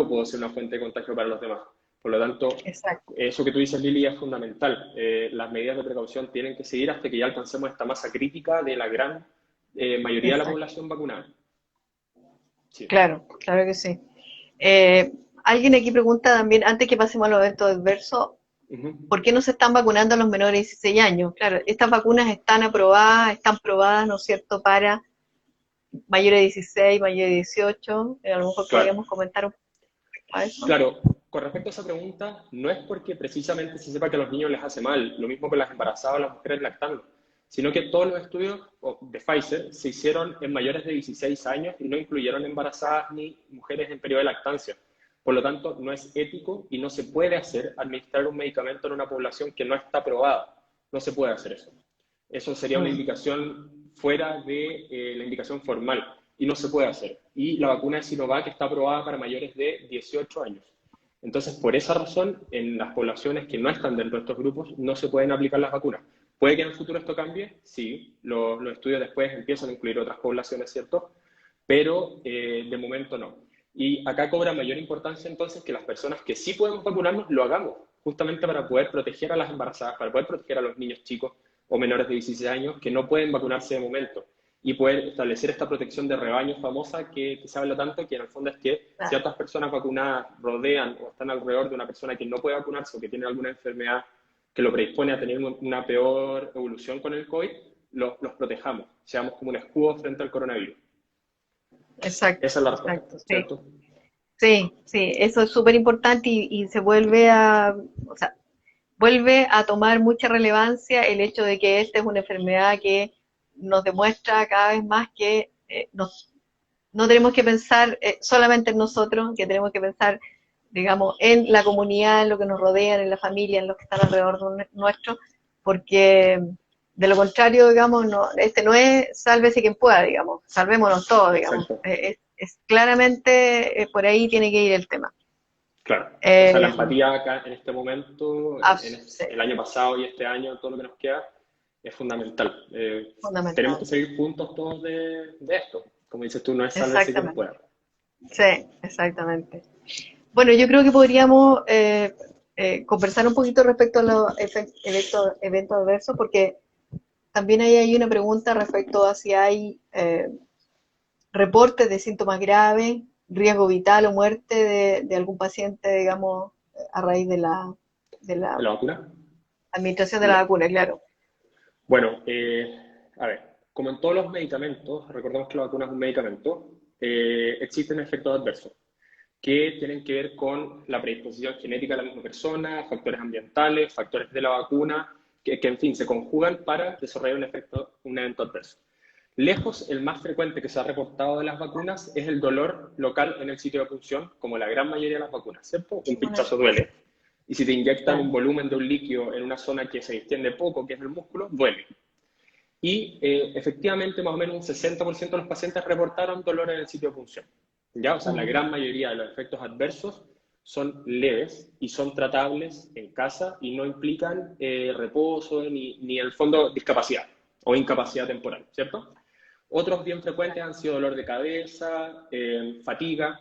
puedo ser una fuente de contagio para los demás. Por lo tanto, Exacto. eso que tú dices, Lili, es fundamental. Las medidas de precaución tienen que seguir hasta que ya alcancemos esta masa crítica de la gran mayoría de la Exacto. población vacunada. Sí. Claro, claro que sí. Eh, Alguien aquí pregunta también, antes que pasemos a los eventos adversos, Ujú. ¿por qué no se están vacunando a los menores de 16 años? Claro, estas vacunas están probadas, ¿no es cierto?, para mayores de 16, mayores de 18. A lo mejor Claro. podríamos comentar un poco a eso. Claro, con respecto a esa pregunta, no es porque precisamente se sepa que a los niños les hace mal, lo mismo con las embarazadas o las mujeres lactando, sino que todos los estudios de Pfizer se hicieron en mayores de 16 años y no incluyeron embarazadas ni mujeres en periodo de lactancia. Por lo tanto, no es ético y no se puede hacer administrar un medicamento en una población que no está aprobada. No se puede hacer eso. Eso sería una Mm, indicación fuera de la indicación formal y no se puede hacer. Y la vacuna de Sinovac está aprobada para mayores de 18 años. Entonces, por esa razón, en las poblaciones que no están dentro de estos grupos, no se pueden aplicar las vacunas. ¿Puede que en el futuro esto cambie? Sí, los estudios después empiezan a incluir otras poblaciones, ¿cierto? Pero de momento no. Y acá cobra mayor importancia entonces que las personas que sí podemos vacunarnos lo hagamos, justamente para poder proteger a las embarazadas, para poder proteger a los niños chicos o menores de 16 años que no pueden vacunarse de momento y poder establecer esta protección de rebaño famosa que se habla tanto, que en el fondo es que claro, ciertas personas vacunadas rodean o están alrededor de una persona que no puede vacunarse o que tiene alguna enfermedad que lo predispone a tener una peor evolución con el COVID, los protejamos, seamos como un escudo frente al coronavirus. exacto, Esa es la respuesta, exacto, sí. ¿cierto? Sí, sí, eso es súper importante y se o sea, vuelve a tomar mucha relevancia el hecho de que esta es una enfermedad que nos demuestra cada vez más que no tenemos que pensar solamente en nosotros, que tenemos que pensar, digamos, en la comunidad, en lo que nos rodea, en la familia, en los que están alrededor nuestro, porque de lo contrario, digamos, este no es sálvese quien pueda, digamos, salvémonos todos, digamos. Exacto, Es claramente por ahí tiene que ir el tema. claro. O sea, la Eh, empatía acá en este momento, sí, el año pasado y este año, todo lo que nos queda, es fundamental. Tenemos fundamental. que seguir juntos todos de esto. Como dices tú, no es sálvese quien Exactamente. pueda. Sí, exactamente. Bueno, yo creo que podríamos conversar un poquito respecto a los eventos adversos, porque también ahí hay una pregunta respecto a si hay reportes de síntomas graves, riesgo vital o muerte de algún paciente, digamos, a raíz de ¿De la la vacuna? administración de la Ya. vacuna, claro. Bueno, a ver, como en todos los medicamentos, recordemos que la vacuna es un medicamento, existen efectos adversos que tienen que ver con la predisposición genética de la misma persona, factores ambientales, factores de la vacuna, que en fin se conjugan para desarrollar un evento adverso. Lejos, el más frecuente que se ha reportado de las vacunas es el dolor local en el sitio de punción, como la gran mayoría de las vacunas, ¿cierto? Un pinchazo duele. Y si te inyectan un Claro. volumen de un líquido en una zona que se extiende poco, que es el músculo, duele. Y efectivamente, más o menos un 60% de los pacientes reportaron dolor en el sitio de punción. ¿Ya? O sea, la Mm, gran mayoría de los efectos adversos son leves y son tratables en casa y no implican reposo ni en el fondo discapacidad o incapacidad temporal, ¿cierto? Otros bien frecuentes han sido dolor de cabeza, fatiga,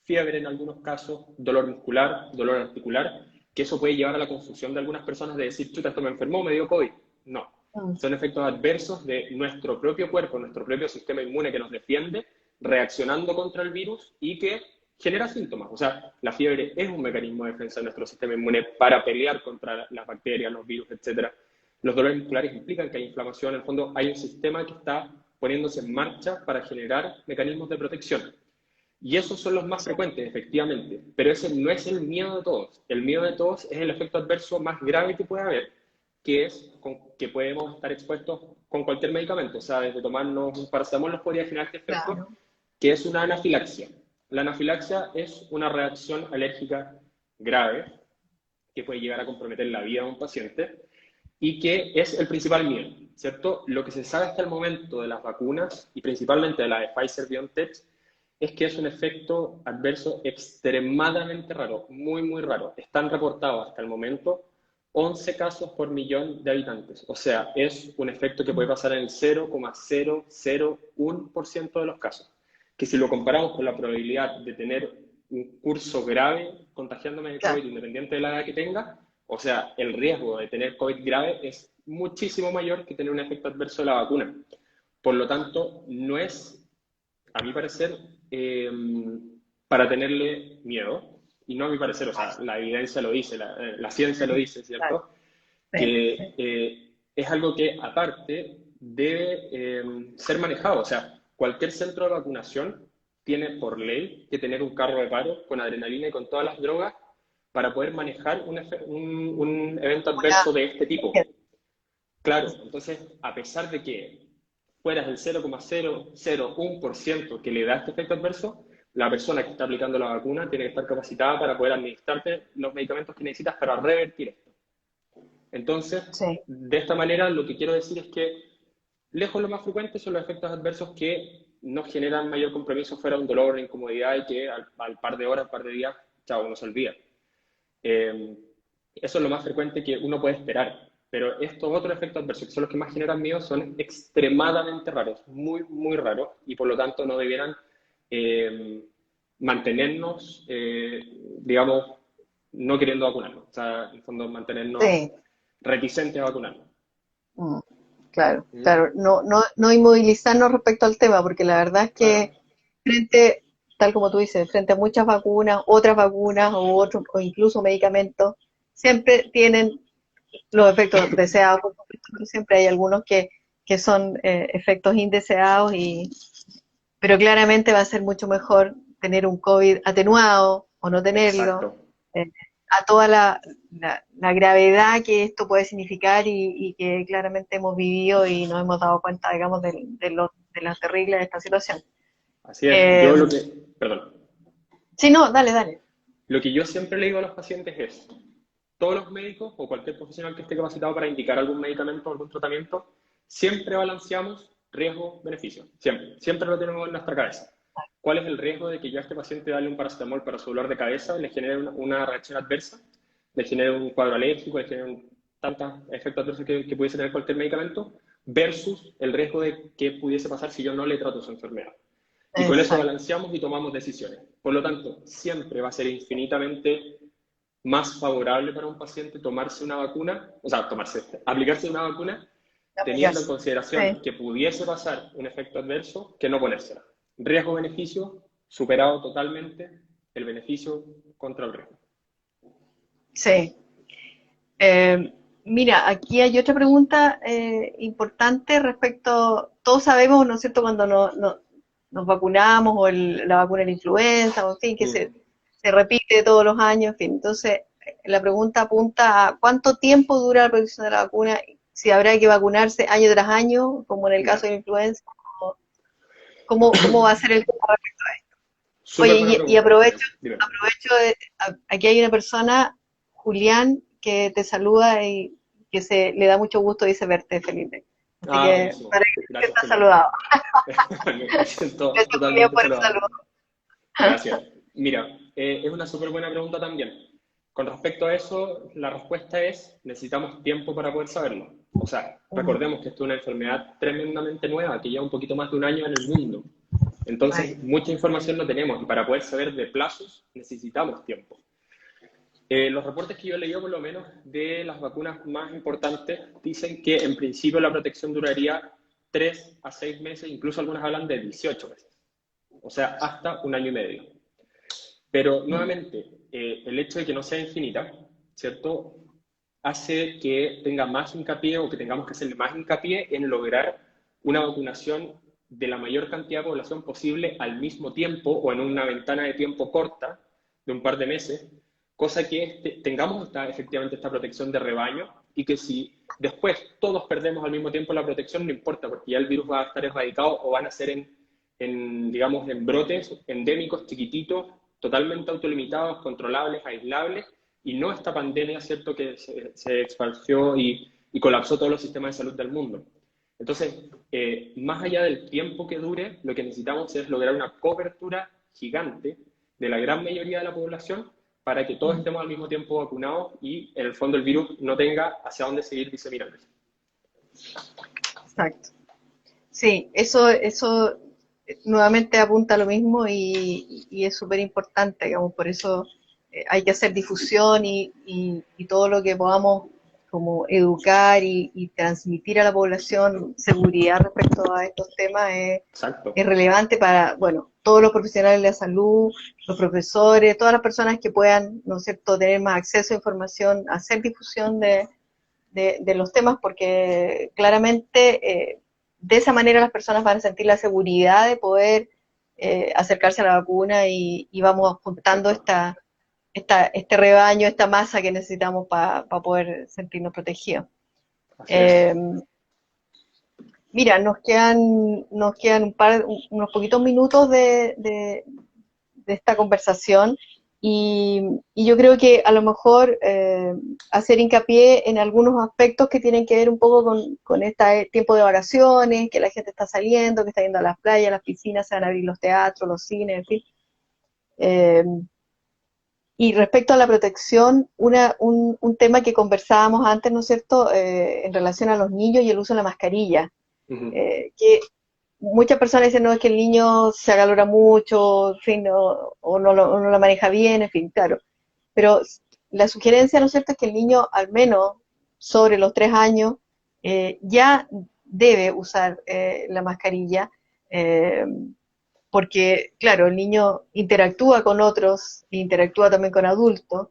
fiebre en algunos casos, dolor muscular, dolor articular, que eso puede llevar a la confusión de algunas personas de decir, chuta, esto me enfermó, me dio COVID. No, mm, son efectos adversos de nuestro propio cuerpo, nuestro propio sistema inmune que nos defiende, reaccionando contra el virus y que genera síntomas. O sea, la fiebre es un mecanismo de defensa de nuestro sistema inmune para pelear contra las bacterias, los virus, etcétera. Los dolores musculares implican que hay inflamación, en el fondo hay un sistema que está poniéndose en marcha para generar mecanismos de protección. Y esos son los más frecuentes, efectivamente, pero ese no es el miedo de todos. El miedo de todos es el efecto adverso más grave que puede haber, que es que podemos estar expuestos con cualquier medicamento. O sea, desde tomarnos un paracetamol nos podría generar este efecto, Claro. que es una anafilaxia. La anafilaxia es una reacción alérgica grave que puede llegar a comprometer la vida de un paciente y que es el principal miedo, ¿cierto? Lo que se sabe hasta el momento de las vacunas y principalmente de la de Pfizer-BioNTech es que es un efecto adverso extremadamente raro, muy, muy raro. Están reportados hasta el momento 11 casos por millón de habitantes. O sea, es un efecto que puede pasar en el 0,001% de los casos. Que si lo comparamos con la probabilidad de tener un curso grave contagiándome de Claro. COVID independiente de la edad que tenga, o sea, el riesgo de tener COVID grave es muchísimo mayor que tener un efecto adverso de la vacuna. Por lo tanto, no es, a mi parecer, eh, para tenerle miedo, y no a mi parecer, o sea, la evidencia lo dice, la ciencia lo dice, Claro. ¿cierto? Sí, sí. Que es algo que aparte debe ser manejado. O sea, cualquier centro de vacunación tiene por ley que tener un carro de paro con adrenalina y con todas las drogas para poder manejar un evento adverso de este tipo. Claro, entonces, a pesar de que fueras el 0,001% que le da este efecto adverso, la persona que está aplicando la vacuna tiene que estar capacitada para poder administrarte los medicamentos que necesitas para revertir esto. Entonces, Sí. de esta manera, lo que quiero decir es que, lejos lo más frecuente son los efectos adversos que no generan mayor compromiso fuera de un dolor, una incomodidad y que al par de horas, al par de días, chao, uno se olvida. Eh, Eso es lo más frecuente que uno puede esperar. Pero estos otros efectos adversos, que son los que más generan miedo, son extremadamente raros, muy, muy raros, y por lo tanto no debieran eh, mantenernos, digamos, no queriendo vacunarnos. O sea, en el fondo, mantenernos Sí. reticentes a vacunarnos. Mm, claro, ¿Mm? claro. No, no, no inmovilizarnos respecto al tema, porque la verdad es Claro, que frente, tal como tú dices, frente a muchas vacunas, otras vacunas o otros, o incluso medicamentos, siempre tienen los efectos deseados, por supuesto, pero siempre hay algunos que son efectos indeseados pero claramente va a ser mucho mejor tener un COVID atenuado o no tenerlo, exacto. a toda la gravedad que esto puede significar y que claramente hemos vivido y nos hemos dado cuenta, digamos, de lo terrible de esta situación. Así es. Eh, Perdón, sí, no, dale, dale. lo que yo siempre le digo a los pacientes es, todos los médicos o cualquier profesional que esté capacitado para indicar algún medicamento o algún tratamiento, siempre balanceamos riesgo-beneficio. Siempre. Siempre lo tenemos en nuestra cabeza. ¿Cuál es el riesgo de que yo a este paciente darle un paracetamol para su dolor de cabeza le genere una reacción adversa, le genere un cuadro alérgico, le genere tantos efectos adversos que pudiese tener cualquier medicamento, versus el riesgo de que pudiese pasar si yo no le trato su enfermedad? Y con eso Exacto. balanceamos y tomamos decisiones. Por lo tanto, siempre va a ser infinitamente más favorable para un paciente tomarse una vacuna, o sea, aplicarse una vacuna, teniendo en Aplicarse. consideración Sí. que pudiese pasar un efecto adverso, que no ponérsela. Riesgo-beneficio, superado totalmente el beneficio contra el riesgo. Sí. Mira, aquí hay otra pregunta importante respecto, todos sabemos, ¿no es cierto?, cuando nos vacunamos o la vacuna de la influenza, o en fin, que Mm. se repite todos los años, en fin. Entonces, la pregunta apunta a cuánto tiempo dura la protección de la vacuna, si habrá que vacunarse año tras año, como en el caso Ya. de la influenza, o cómo va a ser el tema respecto a esto. Oye, Súper buena y pregunta. aprovecho, Dime. aprovecho aquí hay una persona, Julián, que te saluda y que le da mucho gusto, dice verte, Felipe. Así Ah, que buenísimo. para que te Gracias, sientas Julián. saludado. Me siento Gracias, Julián, totalmente por el saludado. saludo. Gracias. Mira, es una súper buena pregunta también. Con respecto a eso, la respuesta es, necesitamos tiempo para poder saberlo. O sea, recordemos que esto es una enfermedad tremendamente nueva, que lleva un poquito más de un año en el mundo. Entonces, Right. mucha información no tenemos y para poder saber de plazos necesitamos tiempo. Los reportes que yo he leído, por lo menos, de las vacunas más importantes, dicen que en principio la protección duraría 3 a 6 meses, incluso algunas hablan de 18 meses. O sea, hasta un año y medio. Pero nuevamente, el hecho de que no sea infinita, ¿cierto? Hace que tenga más hincapié o que tengamos que hacerle más hincapié en lograr una vacunación de la mayor cantidad de población posible al mismo tiempo o en una ventana de tiempo corta de un par de meses, cosa que tengamos efectivamente esta protección de rebaño y que si después todos perdemos al mismo tiempo la protección, no importa, porque ya el virus va a estar erradicado o van a ser digamos, en brotes endémicos chiquititos, totalmente autolimitados, controlables, aislables, y no esta pandemia, ¿cierto?, que se esparció y colapsó todos los sistemas de salud del mundo. Entonces, más allá del tiempo que dure, lo que necesitamos es lograr una cobertura gigante de la gran mayoría de la población para que todos estemos al mismo tiempo vacunados y, en el fondo, el virus no tenga hacia dónde seguir diseminándose. Exacto. Sí, eso nuevamente apunta a lo mismo y es súper importante, digamos, por eso hay que hacer difusión y todo lo que podamos como educar y transmitir a la población seguridad respecto a estos temas Exacto. es relevante para, bueno, todos los profesionales de la salud, los profesores, todas las personas que puedan, ¿no es cierto?, tener más acceso a información, hacer difusión de los temas, porque claramente de esa manera las personas van a sentir la seguridad de poder acercarse a la vacuna y vamos juntando este rebaño, esta masa que necesitamos para poder sentirnos protegidos. Así es. Mira, nos quedan unos poquitos minutos de esta conversación y yo creo que a lo mejor hacer hincapié en algunos aspectos que tienen que ver un poco con este tiempo de vacaciones, que la gente está saliendo, que está yendo a las playas, a las piscinas, se van a abrir los teatros, los cines, en fin. Eh, y respecto a la protección, un tema que conversábamos antes, ¿no es cierto?, en relación a los niños y el uso de la mascarilla. Que muchas personas dicen, no, es que el niño se acalora mucho, en fin, o no lo maneja bien, en fin, claro. Pero la sugerencia, ¿no es cierto?, es que el niño, al menos sobre los 3 años, ya debe usar la mascarilla, eh, porque, claro, el niño interactúa con otros, interactúa también con adultos,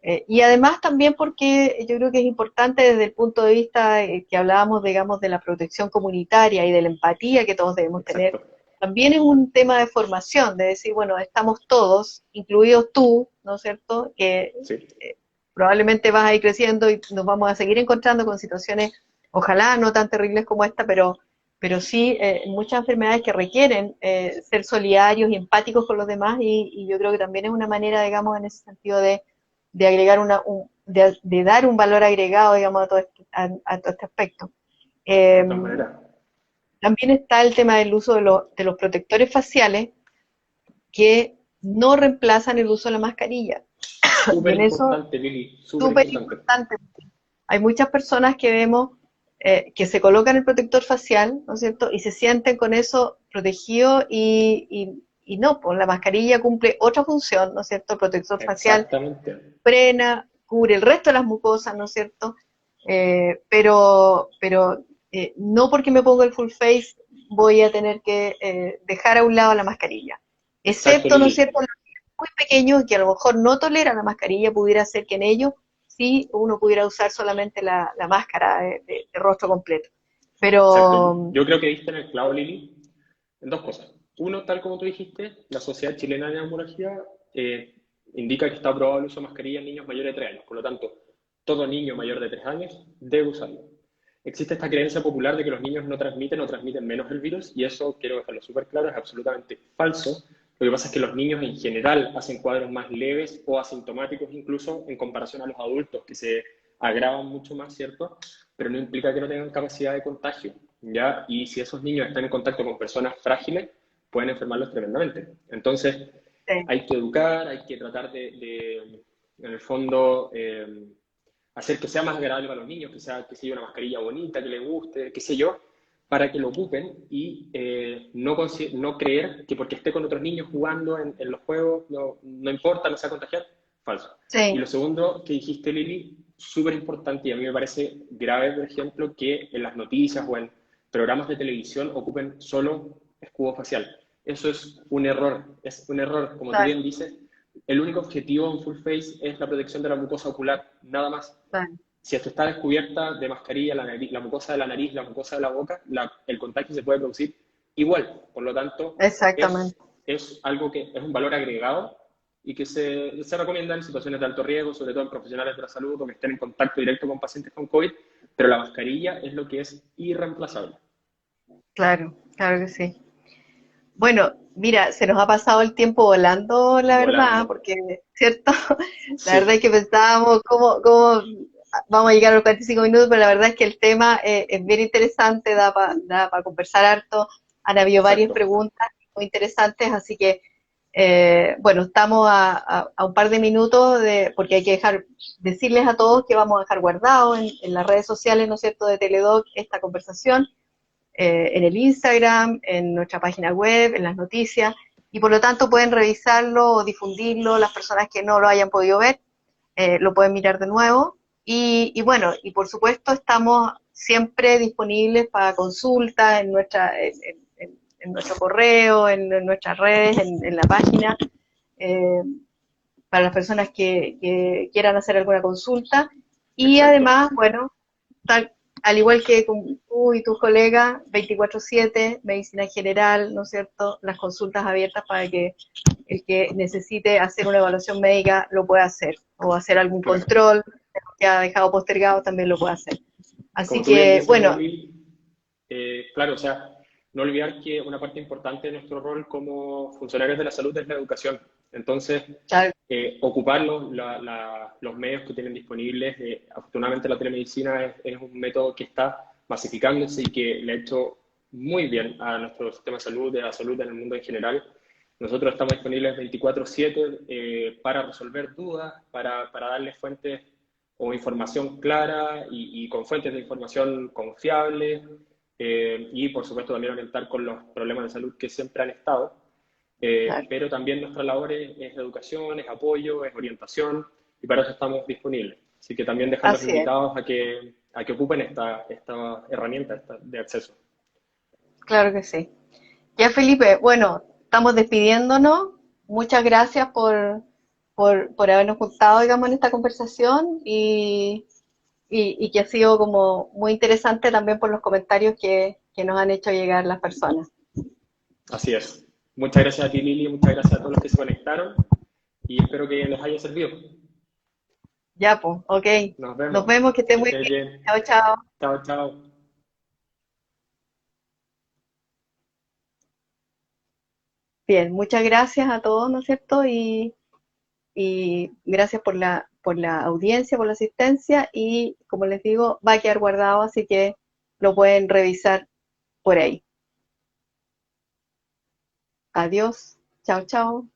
y además también porque yo creo que es importante desde el punto de vista que hablábamos, digamos, de la protección comunitaria y de la empatía que todos debemos tener, Exacto. también es un tema de formación, de decir, bueno, estamos todos, incluidos tú, ¿no es cierto?, que Sí. probablemente vas a ir creciendo y nos vamos a seguir encontrando con situaciones, ojalá no tan terribles como esta, pero sí muchas enfermedades que requieren ser solidarios y empáticos con los demás y yo creo que también es una manera, digamos, en ese sentido de agregar de dar un valor agregado, digamos, a todo este aspecto. De Eh, todas maneras. También está el tema del uso de los protectores faciales que no reemplazan el uso de la mascarilla. Y Súper en eso, importante, Lili, súper súper importante. importante. Hay muchas personas que vemos que se colocan el protector facial, ¿no es cierto? Y se sienten con eso protegidos y no, pues la mascarilla cumple otra función, ¿no es cierto? El protector facial Exactamente. frena, cubre el resto de las mucosas, ¿no es cierto? Pero no porque me pongo el full face voy a tener que dejar a un lado la mascarilla. Exacto, Excepto, ¿no es Lili. cierto?, los niños muy pequeños que a lo mejor no toleran la mascarilla, pudiera ser que en ellos sí uno pudiera usar solamente la máscara de rostro completo. Exacto. Pero, Yo creo que diste en el clavo, Lili, en dos cosas. Uno, tal como tú dijiste, la Sociedad Chilena de Neumología indica que está aprobado el uso de mascarilla en niños mayores de 3 años. Por lo tanto, todo niño mayor de 3 años debe usarlo. Existe esta creencia popular de que los niños no transmiten o transmiten menos el virus, y eso, quiero dejarlo súper claro, es absolutamente falso. Lo que pasa es que los niños en general hacen cuadros más leves o asintomáticos incluso en comparación a los adultos, que se agravan mucho más, ¿cierto? Pero no implica que no tengan capacidad de contagio, ¿ya? Y si esos niños están en contacto con personas frágiles, pueden enfermarlos tremendamente. Entonces, sí, hay que educar, hay que tratar en el fondo, hacer que sea más agradable para los niños, que sea, que sea una mascarilla bonita, que les guste, qué sé yo, para que lo ocupen y no creer que porque esté con otros niños jugando en los juegos no importa, no se va a contagiar. Falso. Y sí, lo segundo que dijiste, Lili, súper importante y a mí me parece grave, por ejemplo, que en las noticias o en programas de televisión ocupen solo escudo facial. Eso es un error, como tú bien claro, dices, el único objetivo en full face es la protección de la mucosa ocular, nada más. claro. Si esto está descubierta de mascarilla, la mucosa de la nariz, la mucosa de la boca, el contagio se puede producir igual. Por lo tanto, Exactamente. es algo que es un valor agregado y que se recomienda en situaciones de alto riesgo, sobre todo en profesionales de la salud o que estén en contacto directo con pacientes con COVID, pero la mascarilla es lo que es irreemplazable. Claro, claro que sí. Bueno, mira, se nos ha pasado el tiempo volando, la verdad, Volando. porque, ¿cierto? La verdad es Sí, que pensábamos cómo vamos a llegar a los 45 minutos, pero la verdad es que el tema es bien interesante, da para conversar harto. Han habido varias exacto. preguntas muy interesantes, así que, bueno, estamos a un par de minutos porque hay que decirles a todos que vamos a dejar guardado en las redes sociales, ¿no es cierto?, de Teledoc esta conversación en el Instagram, en nuestra página web, en las noticias, y por lo tanto pueden revisarlo o difundirlo, las personas que no lo hayan podido ver, lo pueden mirar de nuevo. Y bueno, y por supuesto estamos siempre disponibles para consultas en nuestro correo, en nuestras redes, en la página, eh, para las personas que quieran hacer alguna consulta. Y Exacto. además, bueno, tal, al igual que con tú y tus colegas, 24/7, medicina general, ¿no es cierto? Las consultas abiertas para que el que necesite hacer una evaluación médica lo pueda hacer, o hacer algún Claro. control que ha dejado postergado también lo puede hacer. Así Como tú bien que, dices, bueno, Lili, claro, o sea, no olvidar que una parte importante de nuestro rol como funcionarios de la salud es la educación. Entonces, ya, ocupar los medios que tienen disponibles. Afortunadamente, la telemedicina es un método que está masificándose y que le ha hecho muy bien a nuestro sistema de salud, de la salud en el mundo en general. Nosotros estamos disponibles 24/7 para resolver dudas, para darles fuentes o información clara y con fuentes de información confiables y por supuesto también orientar con los problemas de salud que siempre han estado. claro, Pero también nuestra labor es educación, es apoyo, es orientación y para eso estamos disponibles. Así que también dejarlos así es, invitados a que ocupen esta herramienta de acceso. claro que sí. Ya, Felipe, bueno, estamos despidiéndonos. Muchas gracias por habernos juntado, digamos, en esta conversación y que ha sido como muy interesante también por los comentarios que nos han hecho llegar las personas. Así es. Muchas gracias a ti, Lili, muchas gracias a todos los que se conectaron y espero que les haya servido. Ya, pues, ok. Nos Nos vemos. vemos, que esté Que muy estés bien. bien. Chao, chao. Chao, chao. Bien, muchas gracias a todos, ¿no es cierto? Y gracias por la audiencia, por la asistencia y como les digo, va a quedar guardado, así que lo pueden revisar por ahí. Adiós. Chao, chao.